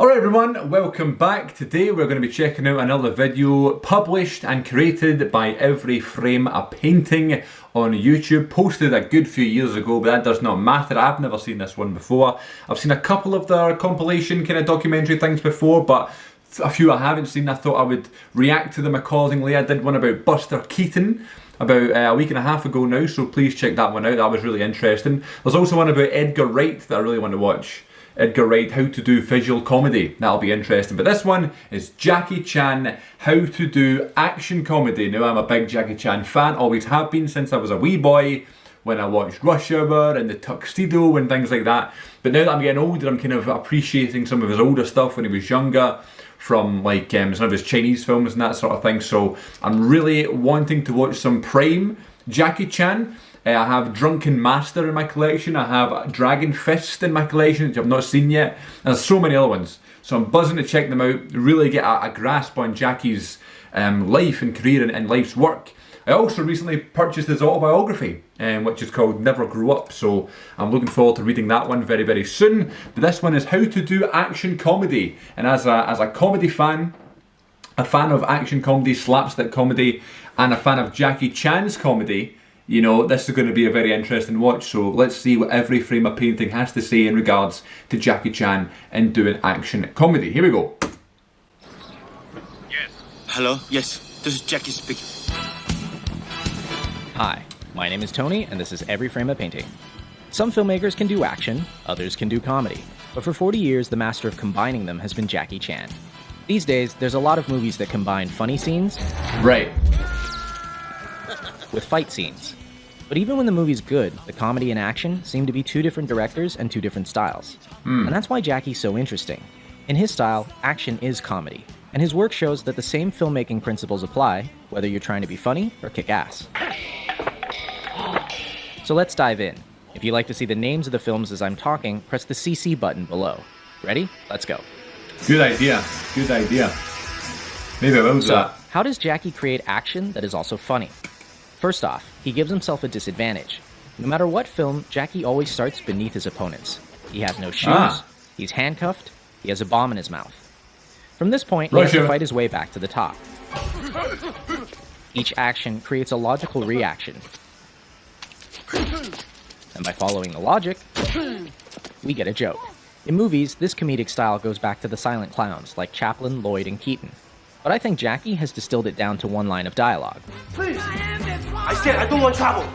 Alright everyone, welcome back. Today we're going to be checking out another video published and created by Every Frame a Painting on YouTube. Posted a good few years ago, but that does not matter. I've never seen this one before. I've seen a couple of their compilation kind of documentary things before, but a few I haven't seen. I thought I would react to them accordingly. I did one about Buster Keaton about a week and a half ago now, so please check that one out. That was really interesting. There's also one about Edgar Wright that I really want to watch. Edgar Wright, how to do visual comedy. That'll be interesting. But this one is Jackie Chan, how to do action comedy. Now, I'm a big Jackie Chan fan, always have been since I was a wee boy, when I watched Rush Hour and The Tuxedo and things like that. But now that I'm getting older, I'm kind of appreciating some of his older stuff when he was younger, from like some of his Chinese films and that sort of thing. So I'm really wanting to watch some prime Jackie Chan. I have Drunken Master in my collection, I have Dragon Fist in my collection, which I've not seen yet, and there's so many other ones. So I'm buzzing to check them out, really get a grasp on Jackie's life and career and life's work. I also recently purchased his autobiography, which is called Never Grow Up, so I'm looking forward to reading that one very, very soon. But this one is how to do action comedy, and as a comedy fan, a fan of action comedy, slapstick comedy, and a fan of Jackie Chan's comedy, you know, this is going to be a very interesting watch, so let's see what Every Frame a Painting has to say in regards to Jackie Chan and doing action comedy. Here we go. Yes. Hello? Yes, this is Jackie speaking. Hi, my name is Tony, and this is Every Frame a Painting. Some filmmakers can do action, others can do comedy, but for 40 years, the master of combining them has been Jackie Chan. These days, there's a lot of movies that combine funny scenes with fight scenes. But even when the movie's good, the comedy and action seem to be two different directors and two different styles. And that's why Jackie's so interesting. In his style, action is comedy, and his work shows that the same filmmaking principles apply, whether you're trying to be funny or kick ass. So let's dive in. If you'd like to see the names of the films as I'm talking, press the CC button below. Ready? Let's go. Good idea, good idea. Maybe I will do that. How does Jackie create action that is also funny? First off, he gives himself a disadvantage. No matter what film, Jackie always starts beneath his opponents. He has no shoes, he's handcuffed, he has a bomb in his mouth. From this point, he has to fight his way back to the top. Each action creates a logical reaction. And by following the logic, we get a joke. In movies, this comedic style goes back to the silent clowns like Chaplin, Lloyd, and Keaton. But I think Jackie has distilled it down to one line of dialogue. Please! I said I don't want trouble!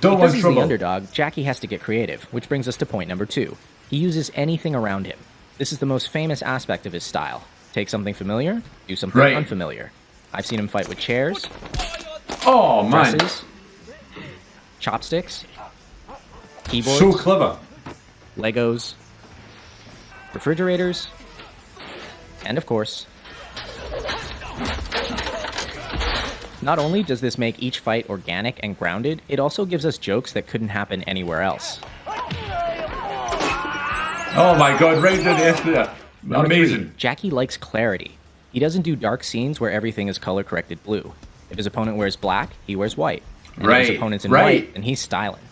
Because he's the underdog, Jackie has to get creative, which brings us to point number 2. He uses anything around him. This is the most famous aspect of his style. Take something familiar, do something unfamiliar. I've seen him fight with chairs, dresses, chopsticks, keyboards, so clever, Legos, refrigerators, and of course, not only does this make each fight organic and grounded, it also gives us jokes that couldn't happen anywhere else. Oh my god, right to the escalator. Amazing. 3, Jackie likes clarity. He doesn't do dark scenes where everything is color-corrected blue. If his opponent wears black, he wears white. And if his opponent's in white, then he's styling.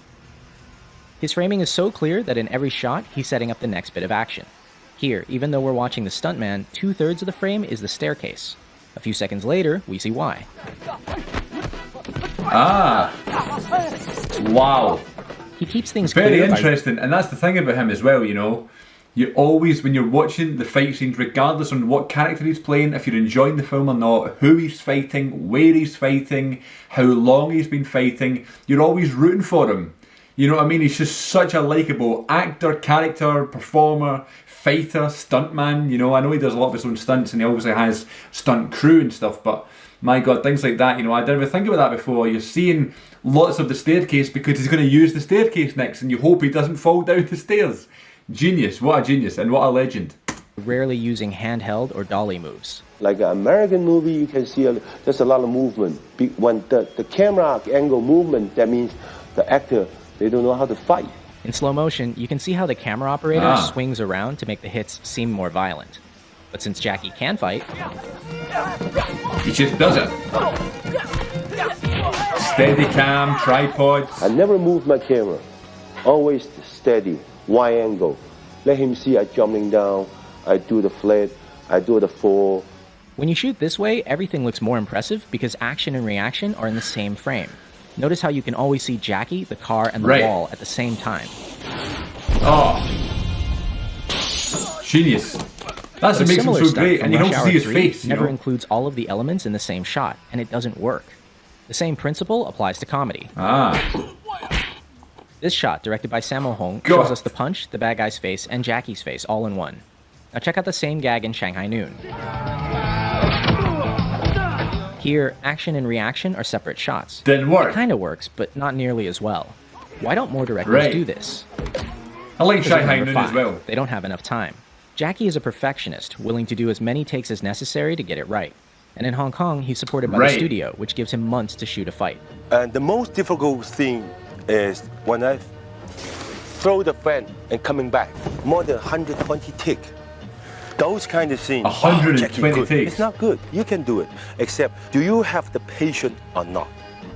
His framing is so clear that in every shot, he's setting up the next bit of action. Here, even though we're watching the stuntman, 2/3 of the frame is the staircase. A few seconds later, we see why. Wow. He keeps things very interesting, and that's the thing about him as well, you know. You always, when you're watching the fight scenes, regardless on what character he's playing, if you're enjoying the film or not, who he's fighting, where he's fighting, how long he's been fighting, you're always rooting for him. You know what I mean? He's just such a likeable actor, character, performer, fighter, stuntman. You know, I know he does a lot of his own stunts and he obviously has stunt crew and stuff, but my god, things like that, you know, I didn't even think about that before. You're seeing lots of the staircase because he's going to use the staircase next and you hope he doesn't fall down the stairs. Genius, what a genius and what a legend. Rarely using handheld or dolly moves. Like an American movie, you can see there's a lot of movement. When the camera angle movement, that means the actor, they don't know how to fight. In slow motion, you can see how the camera operator swings around to make the hits seem more violent. But since Jackie can fight, he just does it. Steady cam, tripods. I never move my camera. Always steady, wide angle. Let him see I jumping down, I do the flat, I do the fall. When you shoot this way, everything looks more impressive because action and reaction are in the same frame. Notice how you can always see Jackie, the car, and the wall at the same time. Oh. Genius. That's what makes him so great, and you don't see his face. Never includes all of the elements in the same shot, and it doesn't work. The same principle applies to comedy. This shot, directed by Sammo Hung, shows us the punch, the bad guy's face, and Jackie's face all in one. Now check out the same gag in Shanghai Noon. Here, action and reaction are separate shots. Didn't work. It kind of works, but not nearly as well. Why don't more directors do this? I like Shanghai Noon as well. They don't have enough time. Jackie is a perfectionist, willing to do as many takes as necessary to get it right. And in Hong Kong, he's supported by the studio, which gives him months to shoot a fight. And the most difficult thing is when I throw the fan and coming back, more than 120 takes. Those kind of things. 120 takes. It's not good. You can do it. Except, do you have the patience or not?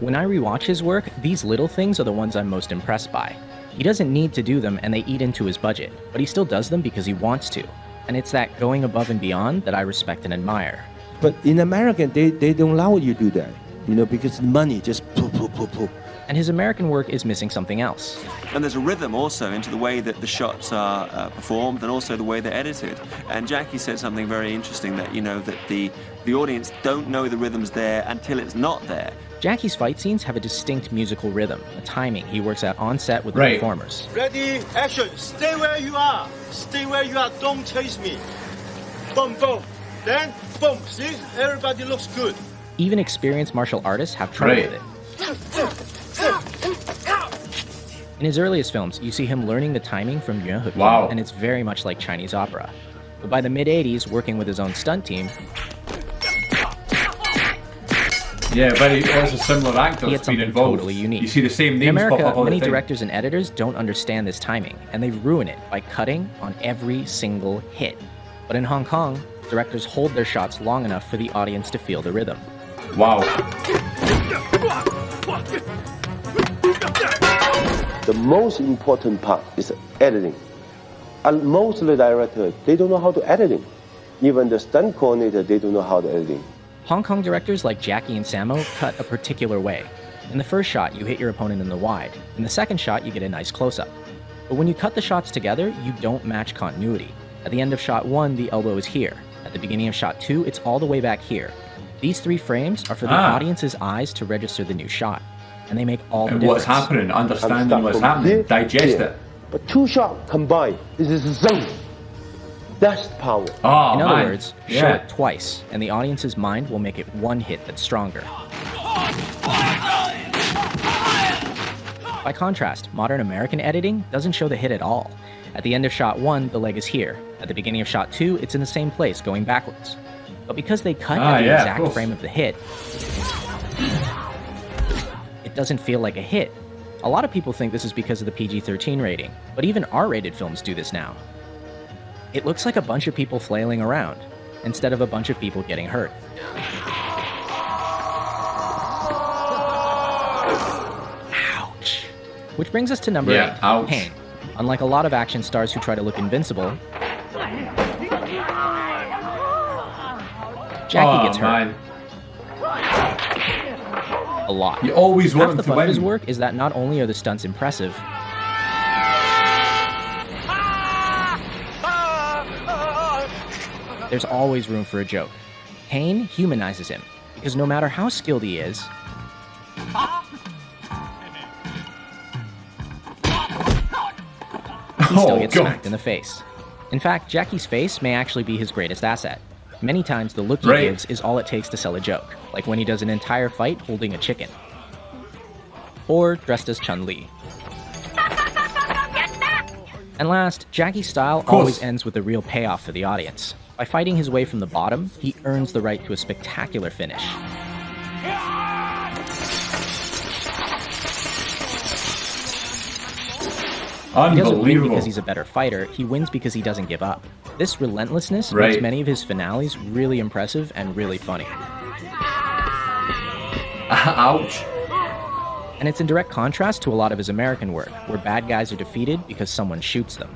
When I rewatch his work, these little things are the ones I'm most impressed by. He doesn't need to do them and they eat into his budget, but he still does them because he wants to. And it's that going above and beyond that I respect and admire. But in America, they don't allow you to do that, because the money just poof. And his American work is missing something else. And there's a rhythm also into the way that the shots are performed and also the way they're edited. And Jackie said something very interesting that, that the audience don't know the rhythm's there until it's not there. Jackie's fight scenes have a distinct musical rhythm, a timing he works out on set with the performers. Ready, action. Stay where you are. Stay where you are. Don't chase me. Boom, boom. Then, boom. See? Everybody looks good. Even experienced martial artists have trouble with it. In his earliest films, you see him learning the timing from Yuan He, and it's very much like Chinese opera. But by the mid-80s, working with his own stunt team, there's a similar actor that's been involved. Totally unique. You see the same names in America, pop up all many the time. directors and editors don't understand this timing, and they ruin it by cutting on every single hit. But in Hong Kong, directors hold their shots long enough for the audience to feel the rhythm. Wow. The most important part is editing. And most of the directors, they don't know how to editing. Even the stunt coordinator, they don't know how to editing. Hong Kong directors like Jackie and Sammo cut a particular way. In the first shot, you hit your opponent in the wide. In the second shot, you get a nice close-up. But when you cut the shots together, you don't match continuity. At the end of shot 1, the elbow is here. At the beginning of shot 2, it's all the way back here. These 3 frames are for the audience's eyes to register the new shot. And they make all the difference. What's happening, understanding what's happening, digest it. But 2 shots combined, this is zone. That's the power. In other words, show it twice, and the audience's mind will make it one hit that's stronger. By contrast, modern American editing doesn't show the hit at all. At the end of shot 1, the leg is here. At the beginning of shot 2, it's in the same place, going backwards. But because they cut at the exact frame of the hit, it doesn't feel like a hit. A lot of people think this is because of the PG-13 rating, but even R-rated films do this now. It looks like a bunch of people flailing around, instead of a bunch of people getting hurt. Ouch. Which brings us to number 8, Pain. Unlike a lot of action stars who try to look invincible, Jackie gets hurt. A lot. You always want him to win. Half the fun of his work is that not only are the stunts impressive, there's always room for a joke. Pain humanizes him, because no matter how skilled he is, he still gets smacked in the face. In fact, Jackie's face may actually be his greatest asset. Many times, the look he gives is all it takes to sell a joke, like when he does an entire fight holding a chicken. Or dressed as Chun-Li. And last, Jackie's style always ends with a real payoff for the audience. By fighting his way from the bottom, he earns the right to a spectacular finish. He doesn't win because he's a better fighter, he wins because he doesn't give up. This relentlessness makes many of his finales really impressive and really funny. Ouch. And it's in direct contrast to a lot of his American work, where bad guys are defeated because someone shoots them.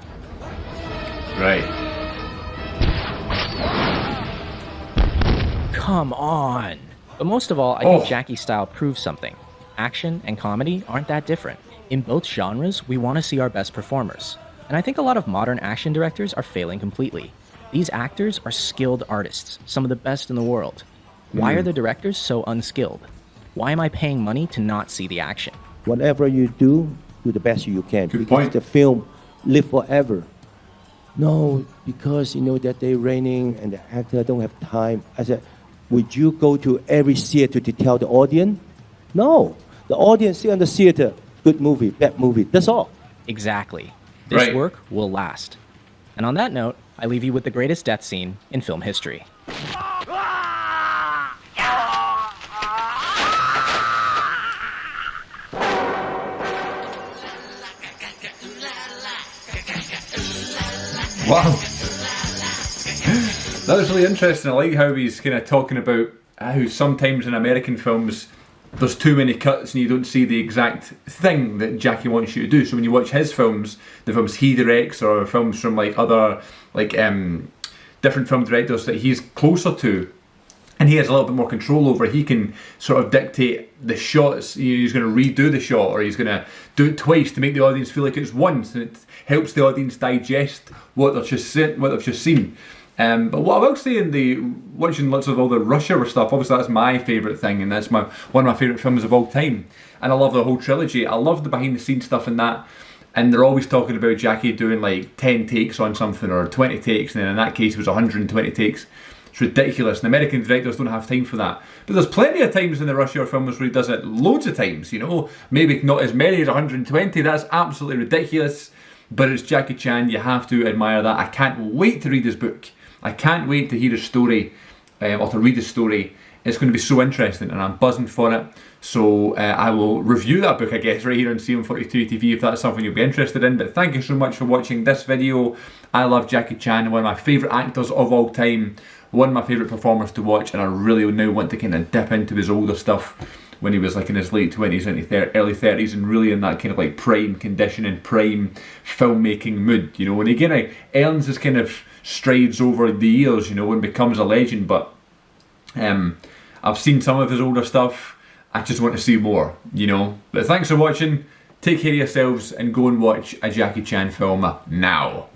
Right. come on. But most of all, I think Jackie's style proves something. Action and comedy aren't that different. In both genres, we want to see our best performers. And I think a lot of modern action directors are failing completely. These actors are skilled artists, some of the best in the world. Why are the directors so unskilled? Why am I paying money to not see the action? Whatever you do the best you can. Good because point. the film live forever. No, because you know that they're raining and the actor don't have time. I said, would you go to every theater to tell the audience? No. The audience see on the theater, good movie, bad movie. That's all. Exactly. This Right. work will last. And on that note, I leave you with the greatest death scene in film history. Wow. That was really interesting. I like how he's kind of talking about how sometimes in American films there's too many cuts and you don't see the exact thing that Jackie wants you to do. So when you watch his films, the films he directs or films from like other different film directors that he's closer to, and he has a little bit more control over, he can sort of dictate the shots. He's going to redo the shot, or he's going to do it twice to make the audience feel like it's once, and it helps the audience digest what they've just seen. But what I will say watching lots of all the Rush Hour stuff, obviously that's my favourite thing, and that's one of my favourite films of all time. And I love the whole trilogy. I love the behind the scenes stuff in that. And they're always talking about Jackie doing like 10 takes on something, or 20 takes, and then in that case it was 120 takes. It's ridiculous, and American directors don't have time for that. But there's plenty of times in the Rush Hour films where he does it loads of times, you know. Maybe not as many as 120, that's absolutely ridiculous. But it's Jackie Chan, you have to admire that. I can't wait to read his book. I can't wait to hear his story, or to read his story. It's going to be so interesting, and I'm buzzing for it. So I will review that book, I guess, right here on CM42 TV if that's something you'll be interested in. But thank you so much for watching this video. I love Jackie Chan, one of my favourite actors of all time, one of my favourite performers to watch, and I really now want to kind of dip into his older stuff when he was like in his late 20s and early 30s, and really in that kind of like prime condition and prime filmmaking mood, you know. And he kind of earns his kind of strides over the years, you know, and becomes a legend. But I've seen some of his older stuff. I just want to see more, you know. But thanks for watching. Take care of yourselves and go and watch a Jackie Chan film now.